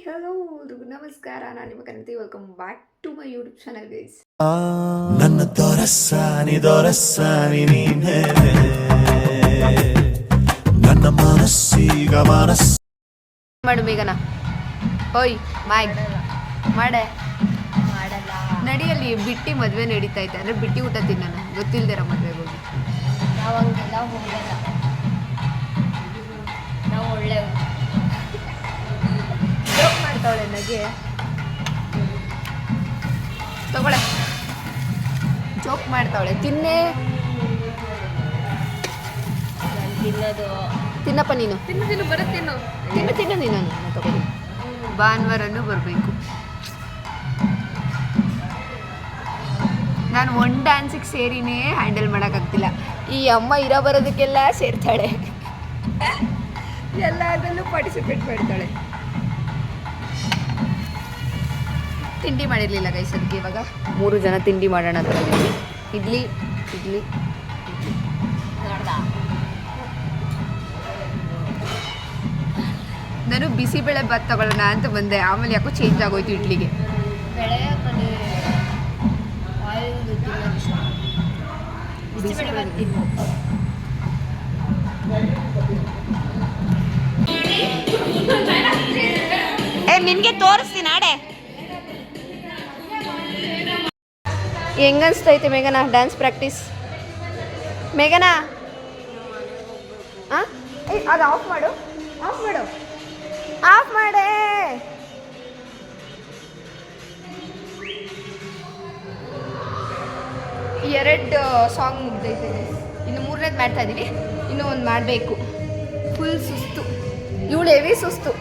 Hello ನಮಸ್ಕಾರ, ನಾನು ನಿಮ್ಮ Kannadi. Welcome back to my YouTube channel guys. ನನ್ನ ದೊರಸಾನಿ ನೀನೇ ನನ್ನ ಮನಸ್ಸೀಗ ಮಾಡು ಬೇಗನ. ಓಯ್ ಮಾಯ್ ಮಾಡೆ ಮಾಡಲ್ಲ. ನಡಿಯಲ್ಲಿ ಬಿಟ್ಟಿ ಮದುವೆ ನಡೀತಾ ಐತೆ ಅಂದರೆ ಬಿಟ್ಟಿ ಊಟ ತಿನ್ನೋಣ, ಗೊತ್ತಿಲ್ದಿರ ಮದುವೆಗೆ ಹೋಗಿ. ನಾವು ಹಂಗೆಲ್ಲ ಹೋಗಲ್ಲ, ನಾವು ಒಳ್ಳೆಯವರು. ಜೋಕ್ ಮಾಡ್ತಾವಳೆ ನಗೆ, ತಗೊಳ್ಳೆ. ಜೋಕ್ ಮಾಡ್ತಾವಳೆ, ತಿನ್ನೇ. ತಿನ್ನೋದು ತಿನ್ನಪ್ಪ ನೀನು, ತಿನ್ನು ಬರುತ್ತೇನೋ. ತಿನ್ನು ನೀನು ತಗೊಳ್ಳಿ. ಭಾನುವಾರನೂ ಬರಬೇಕು. ನಾನು ಒಂದು ಡ್ಯಾನ್ಸಿಗೆ ಸೇರಿನೇ ಹ್ಯಾಂಡಲ್ ಮಾಡೋಕ್ಕಾಗ್ತಿಲ್ಲ. ಈ ಅಮ್ಮ ಇರೋ ಬರೋದಕ್ಕೆಲ್ಲ ಸೇರ್ತಾಳೆ, ಎಲ್ಲದರಲ್ಲೂ ಪಾರ್ಟಿಸಿಪೇಟ್ ಮಾಡ್ತಾಳೆ. ತಿಂಡಿ ಮಾಡಿರಲಿಲ್ಲ ಗೈಸ್, ಅದಕ್ಕೆ ಇವಾಗ 3 ಜನ ತಿಂಡಿ ಮಾಡೋಣ ಅಂತ ಬಂದಿದ್ವಿ. ಇಡ್ಲಿ ಇಡ್ಲಿ ನಾನು ಬಿಸಿಬೇಳೆ ಭಾತ್ ತಗೊಳ್ಳೋಣ ಅಂತ ಬಂದೆ, ಆಮೇಲೆ ಯಾಕೋ ಚೇಂಜ್ ಆಗೋಯ್ತು ಇಡ್ಲಿಗೆ. ಬೆಳೆ ಆಯಿಲ್ ಬಿಸಿಬೇಳೆ ತಿನ್ಬೇಕು. ನಿನಗೆ ತೋರಿಸ್ತೀನಿ ಆಡೆ. ಹೆಂಗನ್ಸ್ತೈತೆ ಮೇಘನಾ ಡ್ಯಾನ್ಸ್ ಪ್ರಾಕ್ಟೀಸ್? ಮೇಘನಾ ಅದು ಆಫ್ ಮಾಡು, ಆಫ್ ಮಾಡು, ಆಫ್ ಮಾಡೆ. ಎರಡು ಸಾಂಗ್ ಮುಗ್ದೈತೆ, ಇನ್ನು 3ನೇದು ಮಾಡ್ತಾ ಇದ್ದೀವಿ. ಇನ್ನೂ ಒಂದು ಮಾಡಬೇಕು. ಫುಲ್ ಸುಸ್ತು, ಇವಳು ಹೆವಿ ಸುಸ್ತು.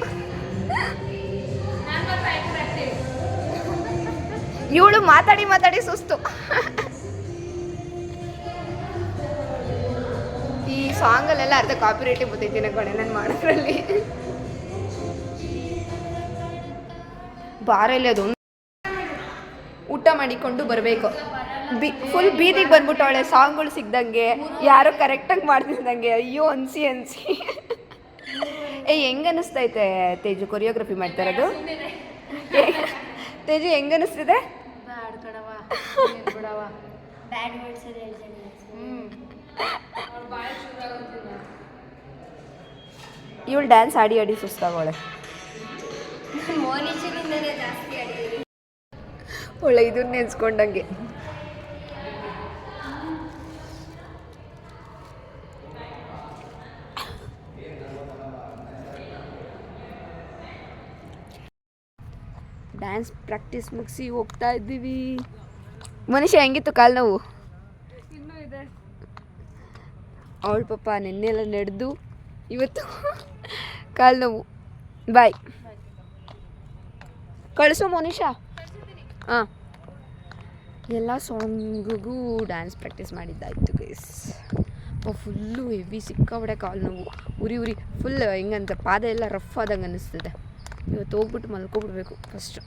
ಇವಳು ಮಾತಾಡಿ ಸುಸ್ತು. ಈ ಸಾಂಗಲ್ಲೆಲ್ಲ ಅರ್ಧ ಕಾಪಿರೇಟಿವ್ ಬರ್ತೈತಿ ಕಣೆ ನಾನು ಮಾಡೋದ್ರಲ್ಲಿ. ಬಾರಲ್ಲಿ ಅದು ಊಟ ಮಾಡಿಕೊಂಡು ಬರಬೇಕು. ಫುಲ್ ಬೀದಿಗೆ ಬಂದ್ಬಿಟ್ಟವಳೆ, ಸಾಂಗ್ಗಳು ಸಿಗ್ದಂಗೆ, ಯಾರು ಕರೆಕ್ಟಾಗಿ ಮಾಡ್ತಿದ್ದಂಗೆ. ಅಯ್ಯೋ ಅನ್ಸಿ ಹೆಂಗೆ ಅನ್ನಿಸ್ತೈತೆ ತೇಜು ಕೊರಿಯೋಗ್ರಫಿ ಮಾಡ್ತಾ ಇರೋದು? ತೇಜು ಹೆಂಗೆ ಅನ್ನಿಸ್ತಿದೆ? ಇವಳು ಡ್ಯಾನ್ಸ್ ಆಡಿ ಸುಸ್ತಾಗೋಳೆ. ಒಳ್ಳೆ ಇದನ್ನ ನೆನ್ಸ್ಕೊಂಡಂಗೆ. ಡ್ಯಾನ್ಸ್ ಪ್ರಾಕ್ಟೀಸ್ ಮುಗಿಸಿ ಹೋಗ್ತಾ ಇದ್ದೀವಿ. ಮನುಷ್ಯ ಹೆಂಗಿತ್ತು ಕಾಲು ನೋವು? ಇನ್ನೂ ಇದೆ. ಅವಳು ಪಾಪ ನೆನ್ನೆಲ್ಲ ನಡೆದು ಇವತ್ತು ಕಾಲು ನೋವು. ಬಾಯ್ ಕಳಿಸು ಮನುಷ್ಯ. ಹಾಂ, ಎಲ್ಲ ಸಾಂಗಿಗೂ ಡ್ಯಾನ್ಸ್ ಪ್ರಾಕ್ಟೀಸ್ ಮಾಡಿದ್ದಾಯಿತು ಗೈಸ್. ಫುಲ್ಲು ಹೆವಿ ಸಿಕ್ಕಾಬಿಡೆ ಕಾಲು ನೋವು, ಉರಿ ಫುಲ್ ಹೆಂಗಂತ ಪಾದ ಎಲ್ಲ ರಫ್ ಆದಂಗೆ ಅನ್ನಿಸ್ತದೆ. ಇವತ್ತು ಹೋಗ್ಬಿಟ್ಟು ಮಲ್ಕೊಬಿಡ್ಬೇಕು ಫಸ್ಟು.